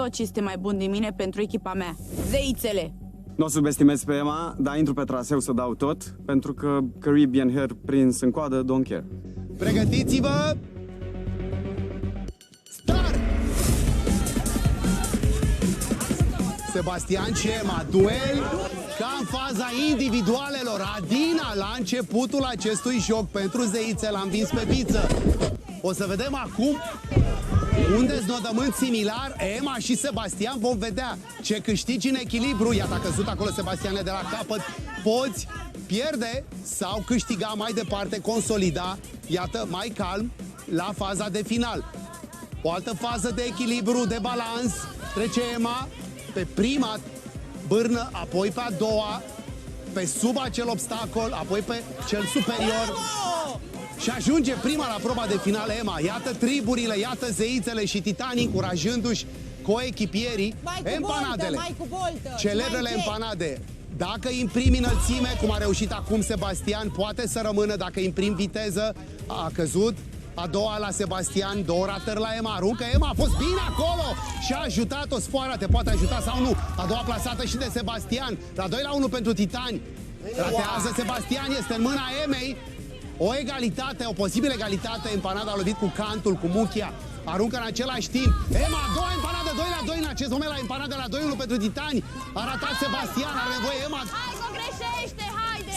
tot ce este mai bun de mine pentru echipa mea. Zeițele! Nu o subestimez pe Emma, dar intru pe traseu să dau tot, pentru că Caribbean Hair prins în coadă, don't care. Pregătiți-vă! Start! Sebastian și Emma, duel ca în faza individualelor. Adina la începutul acestui joc pentru zeițe l-a învins pe Biță. O să vedem acum unde znodământ similar, Emma și Sebastian. Vom vedea ce câștigi în echilibru. Iată, a căzut acolo Sebastiane de la capăt. Poți pierde sau câștiga mai departe, consolida. Iată, mai calm la faza de final. O altă fază de echilibru, de balans. Trece Emma pe prima bârnă, apoi pe a doua, pe sub acel obstacol, apoi pe cel superior. Și ajunge prima la proba de final Emma. Iată triburile, iată zeițele și titanii încurajându-și coechipierii. Empanadele, celebrele empanade. Dacă imprimi înălțime, cum a reușit acum Sebastian, poate să rămână. Dacă imprimi viteză, a căzut. A doua la Sebastian, două ratări la Emma. Aruncă Emma, a fost bine acolo și a ajutat-o. Sfoara te poate ajuta sau nu. A doua plasată și de Sebastian. La 2-1 pentru titani. Ratează Sebastian, este în mâna Emei. O egalitate, o posibilă egalitate. Empanada a lovit cu cantul, cu muchia. Aruncă în același timp. Emma, a doua empanadă, 2-2 în acest moment la empanada la 2-1 pentru titani. A ratat Sebastian, are nevoie Emma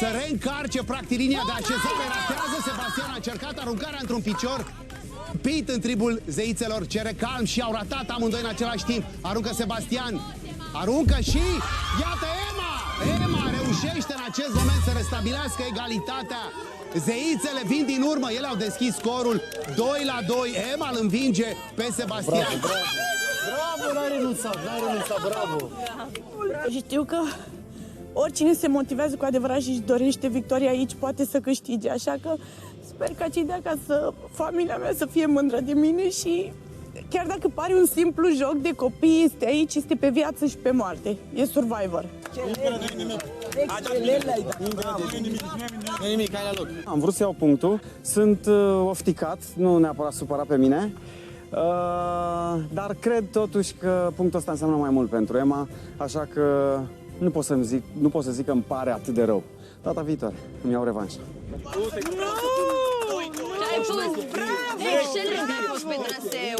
să reîncarce practic linia de așezare. Ratează Sebastian, a încercat aruncarea într-un picior. Pit în tribul zeițelor, cere calm și au ratat amândoi în același timp. Aruncă Sebastian, aruncă și iată Emma! Emma reușește în acest moment să restabilească egalitatea. Zeițele vin din urmă, ele au deschis scorul 2-2. Emma îl învinge pe Sebastian. Bravo, bravo, n-ai renunțat, bravo. Și știu că oricine se motivează cu adevărat și își dorește victoria aici poate să câștige, așa că sper ca cei de acasă, familia mea, să fie mândră de mine și chiar dacă pare un simplu joc de copii, este aici, este pe viață și pe moarte. E Survivor. Nimic, hai la loc. Am vrut să iau punctul, sunt ofticat, nu neapărat supărat pe mine, dar cred totuși că punctul ăsta înseamnă mai mult pentru Emma, așa că nu pot să zic că îmi pare atât de rău. Data viitoare îmi iau revanșa. Excelent ai fost pe traseu.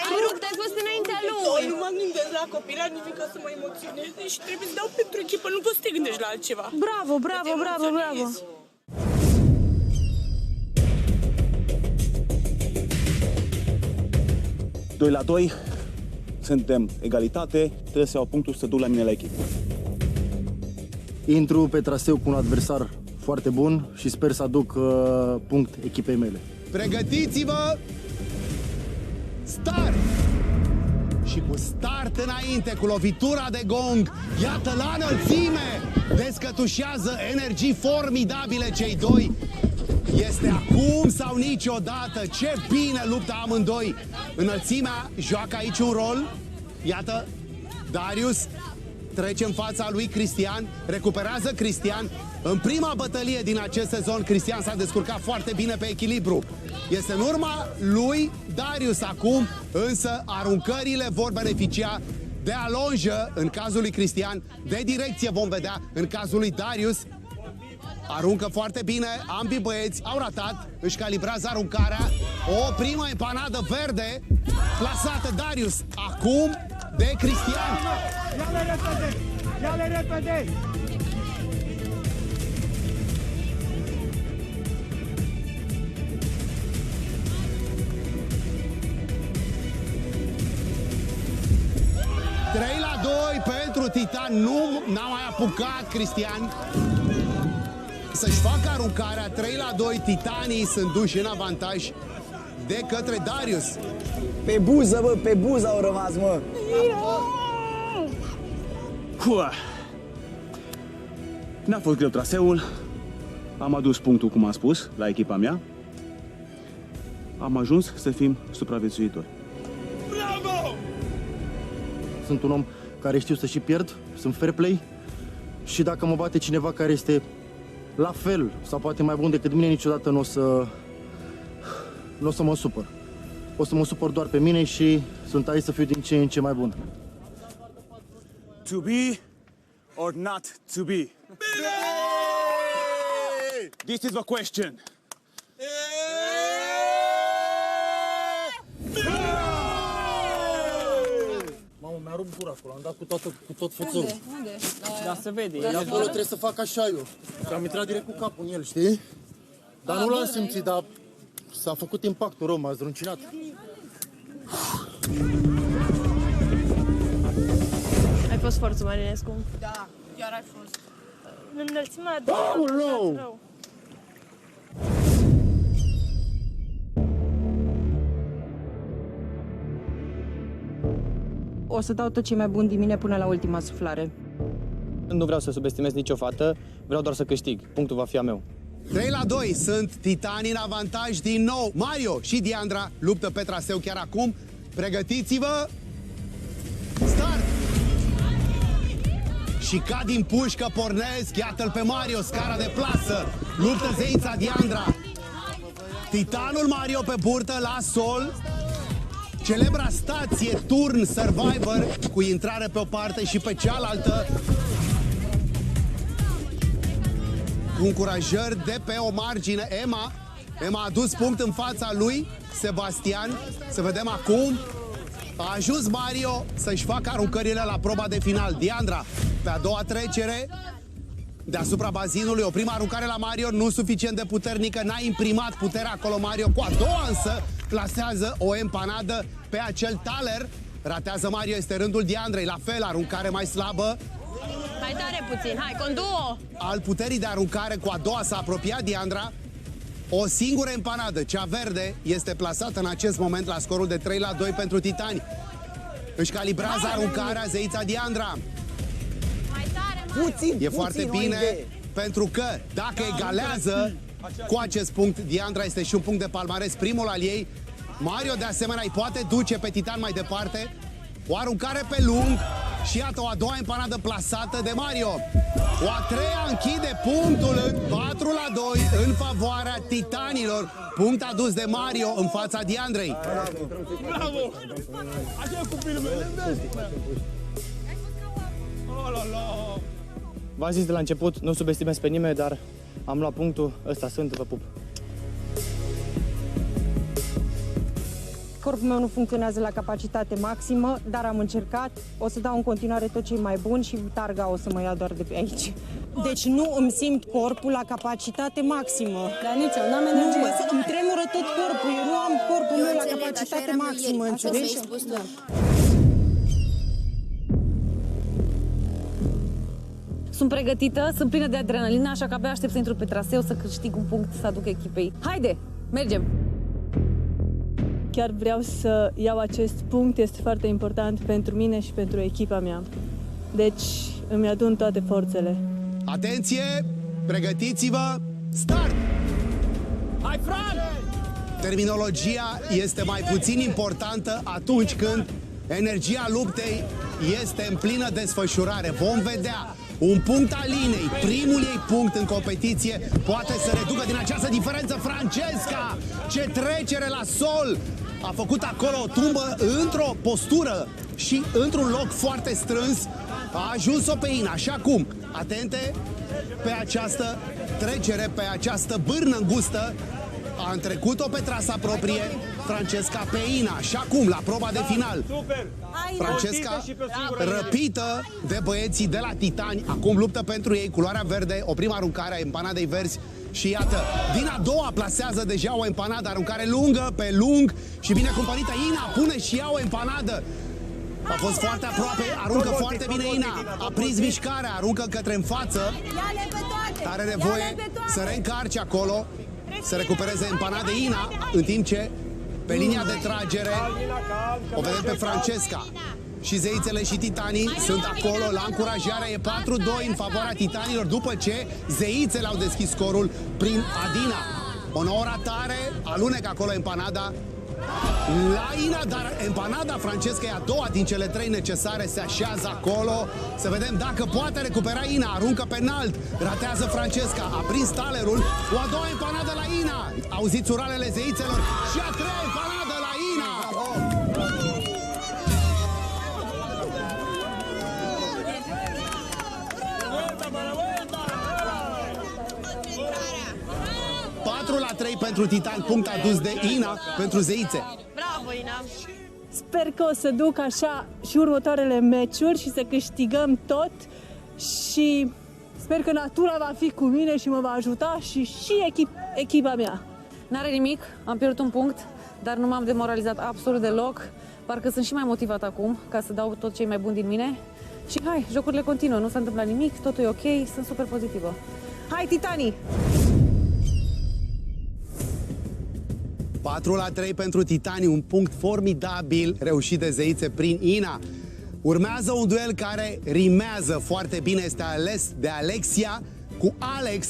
Ai rupt, ai fost înaintea lui. Nu mă gândesc la copil, la nimic să mă emoționez și trebuie să dau pentru echipă, nu poți să te gândești la altceva. Bravo, bravo, bravo, bravo. Doi la 2, suntem egalitate, trebuie să iau punctul să duc la mine la echipă. Intru pe traseu cu un adversar foarte bun și sper să aduc punct echipei mele. Pregătiți-vă! Start! Și cu start înainte, cu lovitura de gong, iată la înălțime, descătușează energii formidabile cei doi. Este acum sau niciodată, ce bine luptă amândoi. Înălțimea joacă aici un rol, iată, Darius trece în fața lui Cristian, recuperează Cristian. În prima bătălie din acest sezon, Cristian s-a descurcat foarte bine pe echilibru. Este în urma lui Darius acum, însă aruncările vor beneficia de alonjă în cazul lui Cristian, de direcție vom vedea în cazul lui Darius. Aruncă foarte bine, ambii băieți au ratat, își calibrează aruncarea. O primă empanadă verde plasată Darius, acum de Cristian. Ia-le repede! Ia-le repede! Trei la 2 pentru Titan. Nu n-a mai apucat Cristian să-și facă aruncarea. 3 la 2, titanii sunt duși în avantaj de către Darius. Pe buză, bă, pe buză au rămas, mă. N-a fost greu traseul, am adus punctul, cum am spus, la echipa mea. Am ajuns să fim supraviețuitori. Bravo! Sunt un om care știu să și pierd, sunt fair play și dacă mă bate cineva care este la fel sau poate mai bun decât mine, niciodată nu o să mă supăr. O să mă supăr doar pe mine și sunt aici să fiu din ce în ce mai bun. To be or not to be? This is the question. Mamă, mi-a rupt gura acolo, am dat cu tot fuțelul. Unde? Da, se vede. De acolo trebuie să fac așa eu. Și am intrat direct cu capul în el, știi? Dar nu l-am simțit, dar s-a făcut impactul rău, m-a zdruncinat. Ai fost forță, Marinescu. Da, chiar ai fost. Înălțimea Aoleu! O să dau tot ce mai bun din mine până la ultima suflare. Nu vreau să subestimez nicio fată, vreau doar să câștig. Punctul va fi a meu. 3-2, sunt titanii în avantaj din nou. Mario și Diandra luptă pe traseu chiar acum. Pregătiți-vă! Start! Și ca din pușcă pornesc, iată-l pe Mario, scara de plasă. Luptă zeița Diandra. Titanul Mario pe burtă la sol. Celebra stație Turn Survivor cu intrare pe o parte și pe cealaltă. Cu încurajări de pe o margine. Emma a adus punct în fața lui Sebastian. Să vedem acum. A ajuns Mario să-și facă aruncările la proba de final. Diandra, pe a doua trecere deasupra bazinului, o prima aruncare la Mario, nu suficient de puternică, n-a imprimat puterea acolo Mario. Cu a doua însă plasează o empanadă pe acel taler. Ratează Mario, este rândul Diandrei, la fel, aruncare mai slabă. Hai tare puțin, hai, conduo! Al puterii de aruncare, cu a doua s-a apropiat Diandra. O singură empanadă, cea verde, este plasată în acest moment la scorul de 3-2 pentru titani. Își calibrează aruncarea zeița Diandra. E foarte bine, pentru că dacă egalează cu acest punct, Diandra este și un punct de palmares, primul al ei. Mario de asemenea îi poate duce pe titan mai departe. O aruncare pe lung și iată o a doua empanadă plasată de Mario. O a treia închide punctul, 4-2 în favoarea titanilor. Punct adus de Mario în fața Diandrei. Bravo! Așa e cu filmele, vezi? V-am zis de la început, nu subestimez pe nimeni, dar am luat punctul, ăsta sunt, vă pup. Corpul meu nu funcționează la capacitate maximă, dar am încercat. O să dau în continuare tot ce e mai bun și targa o să mă ia doar de pe aici. Deci nu îmi simt corpul la capacitate maximă. Dar nici eu, n-am energie. Îmi tremură tot corpul, eu nu am corpul meu la capacitate maximă, înțelegi? Sunt pregătită, sunt plină de adrenalină, așa că abia aștept să intru pe traseu, să câștig un punct, să aduc echipei. Haide, mergem! Chiar vreau să iau acest punct, este foarte important pentru mine și pentru echipa mea. Deci îmi adun toate forțele. Atenție! Pregătiți-vă! Start! Hai, frate! Terminologia este mai puțin importantă atunci când energia luptei este în plină desfășurare. Vom vedea. Un punct al linei, primul ei punct în competiție, poate să reducă din această diferență Francesca. Ce trecere la sol! A făcut acolo o tumbă într-o postură și într-un loc foarte strâns. A ajuns-o pe Ina, așa cum, atente, pe această trecere, pe această bârnă îngustă. A întrecut-o pe trasa proprie Francesca pe Ina, și acum la proba de final. Francesca răpită de băieții de la Titani, acum luptă pentru ei, culoarea verde, o prima aruncare a empanadei verzi și iată, din a doua plasează deja o empanadă, aruncare lungă pe lung și bine cumpărită. Ina pune și ea o empanadă. A fost foarte aproape, aruncă foarte bine Ina, a prins mișcarea, aruncă către în față. Are nevoie să reîncarce acolo, să recupereze empanade Ina, în timp ce pe linia de tragere o vedem pe Francesca. Și zeițele și titanii sunt acolo la încurajare. E 4-2 în favoarea titanilor după ce zeițele au deschis scorul prin Adina. O nouă ratare, alunecă acolo empanada la Ina, dar empanada Francesca e a doua din cele trei necesare, se așează acolo. Să vedem dacă poate recupera Ina, aruncă pe înalt, ratează Francesca, a prins talerul, o a doua empanadă la Ina. Auziți uralele zeițelor și a treia empanadă la Ina. 4-3 pentru Titan, punct adus de Ina pentru zeițe. Bravo, Ina! Sper că o să duc așa și următoarele meciuri și să câștigăm tot și sper că natura va fi cu mine și mă va ajuta și echipa mea. N-are nimic, am pierdut un punct, dar nu m-am demoralizat absolut deloc. Parcă sunt și mai motivat acum ca să dau tot ce e mai bun din mine. Și hai, jocurile continuă, nu s-a întâmplat nimic, totul e ok, sunt super pozitivă. Hai, titanii! 4-3 pentru Titanii, un punct formidabil reușit de zeițe prin Ina. Urmează un duel care rimează foarte bine, este ales de Alexia cu Alex.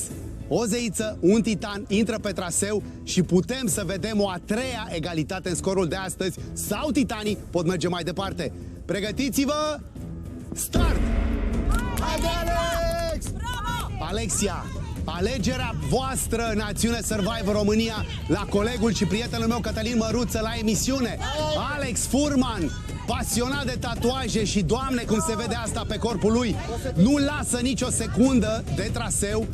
O zeiță, un titan, intră pe traseu și putem să vedem o a treia egalitate în scorul de astăzi sau titanii pot merge mai departe. Pregătiți-vă! Start! Haide, Alex! Bravo! Alexia, alegerea voastră, Națiune Survivor România, la colegul și prietenul meu Cătălin Măruță la emisiune. Alex Furman, pasionat de tatuaje și, Doamne, cum se vede asta pe corpul lui, nu lasă nicio secundă de traseu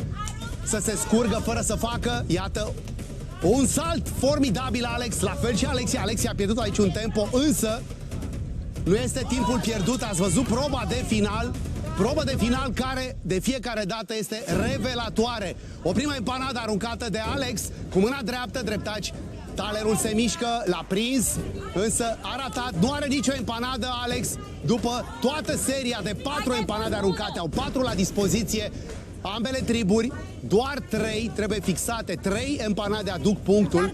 să se scurgă fără să facă, iată, un salt formidabil, Alex, la fel și Alexia. Alexia a pierdut aici un tempo, însă nu este timpul pierdut. Ați văzut proba de final, care de fiecare dată este revelatoare. O primă empanadă aruncată de Alex cu mâna dreaptă, dreptaci. Talerul se mișcă, l-a prins, însă a ratat. Nu are nicio empanadă, Alex, după toată seria de 4 empanade aruncate. Au 4 la dispoziție ambele triburi, doar 3 trebuie fixate. 3 empanade aduc punctul.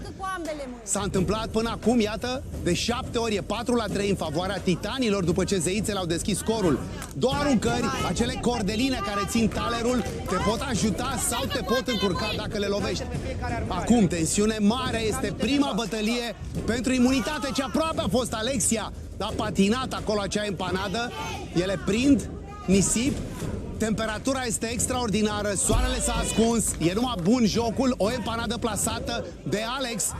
S-a întâmplat până acum, iată, de 7 ori, e 4-3 în favoarea titanilor după ce zeițele au deschis scorul. 2 aruncări, acele cordeline care țin talerul, te pot ajuta sau te pot încurca dacă le lovești. Acum, tensiune mare, este prima bătălie pentru imunitate, ce aproape a fost Alexia. A patinat acolo acea empanadă, ele prind nisip. Temperatura este extraordinară, soarele s-a ascuns, e numai bun jocul, o empanadă plasată de Alex.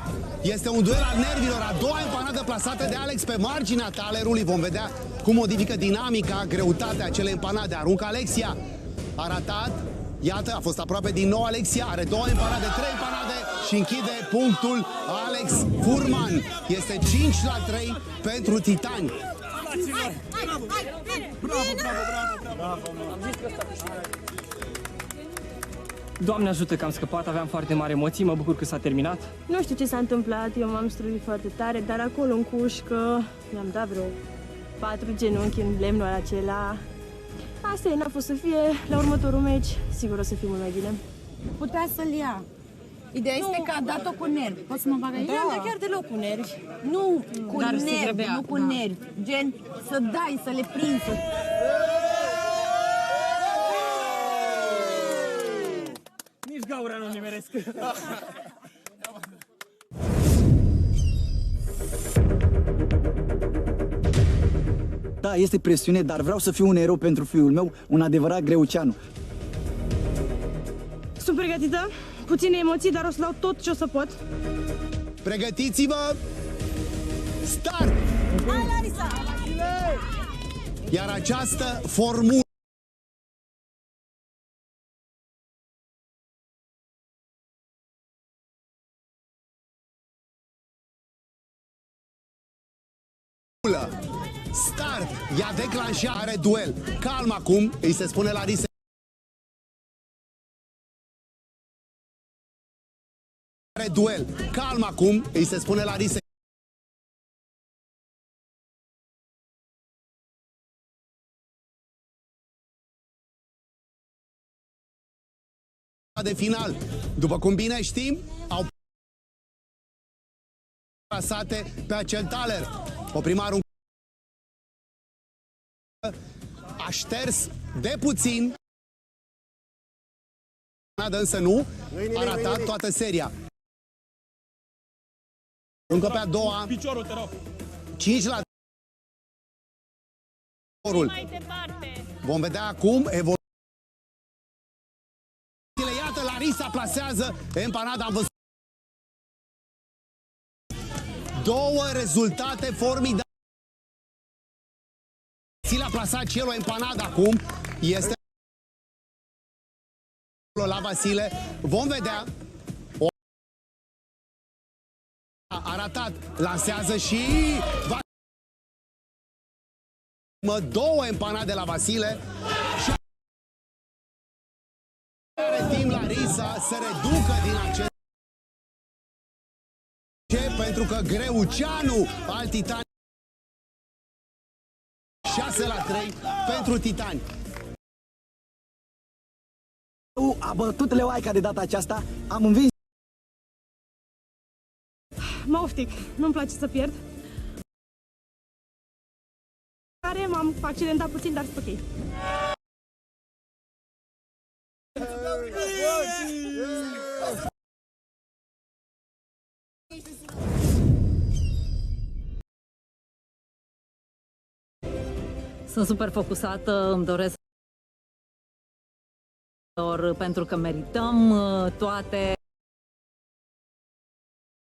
Este un duel al nervilor, a doua empanadă plasată de Alex pe marginea talerului. Vom vedea cum modifică dinamica, greutatea acelei empanade. Aruncă Alexia, a ratat, iată, a fost aproape din nou Alexia, are 2 empanade, 3 empanade și închide punctul Alex Furman. Este 5-3 pentru titani. Doamne ajută că am scăpat, aveam foarte mari emoții, mă bucur că s-a terminat. Nu știu ce s-a întâmplat, eu m-am străduit foarte tare, dar acolo în cușcă mi-am dat vreo 4 genunchi în lemnul acela. Asta e, n-a fost să fie, la următorul meci, sigur o să fie mult mai bine. Putea să-l ia. Ideea este că a dat-o cu nervi. Poți să mă bag aici? Da, chiar deloc cu nervi. Nu cu Dar se nervi, grăbea, nu cu da. nervi. Gen, să dai, să le prinzi. Nici gaura nu nimeresc. Da, este presiune, dar vreau să fiu un erou pentru fiul meu, un adevărat greuceanu. Sunt pregătită, puține emoții, dar o să dau tot ce o să pot. Pregătiți-vă! Start! Hai, Larisa! Iar această formulă Start! Ea declanșează, are duel. Calm acum, îi se spune Larisa. Are duel. Calm acum, îi se spune Larisa. De final. După cum bine știm, au plasate pe acel taler. O prima aruncare a șters de puțin, însă nu, a ratat toată seria. Încă pe a doua, 5-3. Vom vedea acum evoluția. Iată, Larisa plasează empanada, am văzut. 2 rezultate formidabile. Ți l-a plasat și el o empanadă acum. Este la Vasile. Vom vedea. A ratat, lansează și... două empanade de la Vasile și are timp la Risa să reducă din acest... Pentru că Greuceanu al Titani 6-3 pentru Titani. A bătut Leoaica de data aceasta, am învins. Mă oftic, nu-mi place să pierd. M-am accidentat puțin, dar sunt ok. Sunt super focusată, îmi doresc pentru că merităm toate.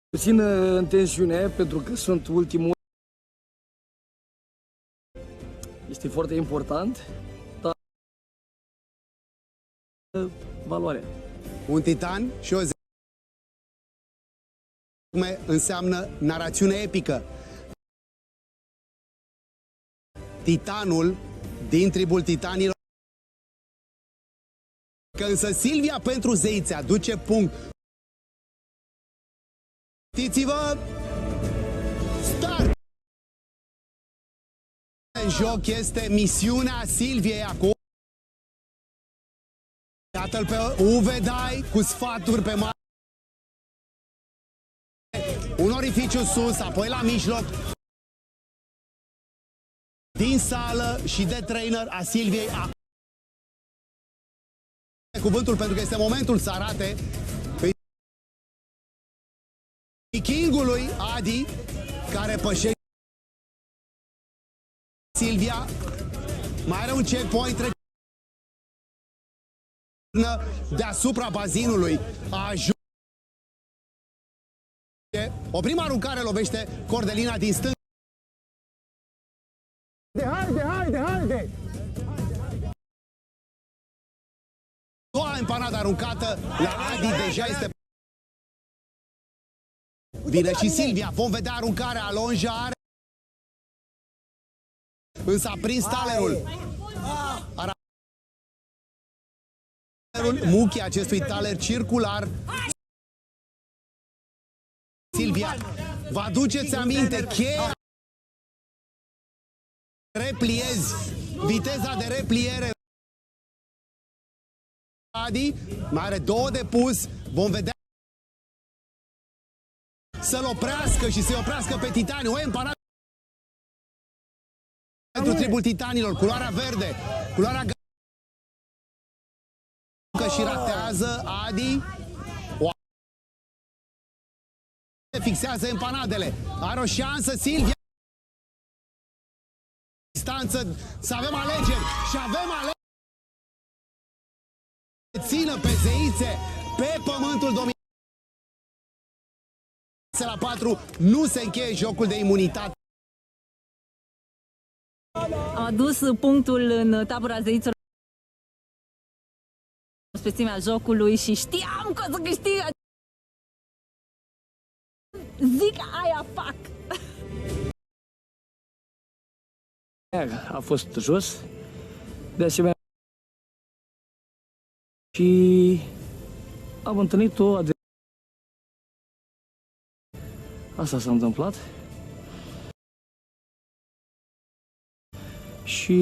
Puțin în tensiune pentru că sunt ultimul. Este foarte important, dar valoarea. Un titan și o înseamnă narațiune epică. Titanul din tribul titanilor. Că însă Silvia pentru zeițe aduce punct. Știți-vă, start! În joc este misiunea Silviei acum. Iată-l pe Uvedai cu sfaturi pe mare. Un orificiu sus, apoi la mijloc. Din sală și de trainer a Silviei. Cuvântul pentru că este momentul să arate Vikingului Adi, care pășește Silvia. Mai are un checkpoint deasupra bazinului. O prima aruncare lovește Cordelina din stânga. Haide! Doua empanadă aruncată la Adi deja este... Vine și Silvia, vom vedea aruncarea, Alonja are... Însă a prins talerul. Muchii acestui taler circular. Silvia, vă aduceți aminte, cheia... Repliezi, viteza de repliere. Adi mai are două de pus, vom vedea să-l oprească și să-i oprească pe Titani. O empanadă pentru tribul Titanilor, culoarea verde, culoarea și ratează Adi. Fixează empanadele, are o șansă Silvia. Distanță, să avem alegeri și avem alegeri. Țină pe zeițe, pe pământul dominant. La 4 nu se încheie jocul de imunitate. Am adus punctul în tabăra zeiților spețimea jocului și știam că o să câștig. Zic aia fac. A fost jos, de asemenea și am întâlnit-o. Asta s-a întâmplat și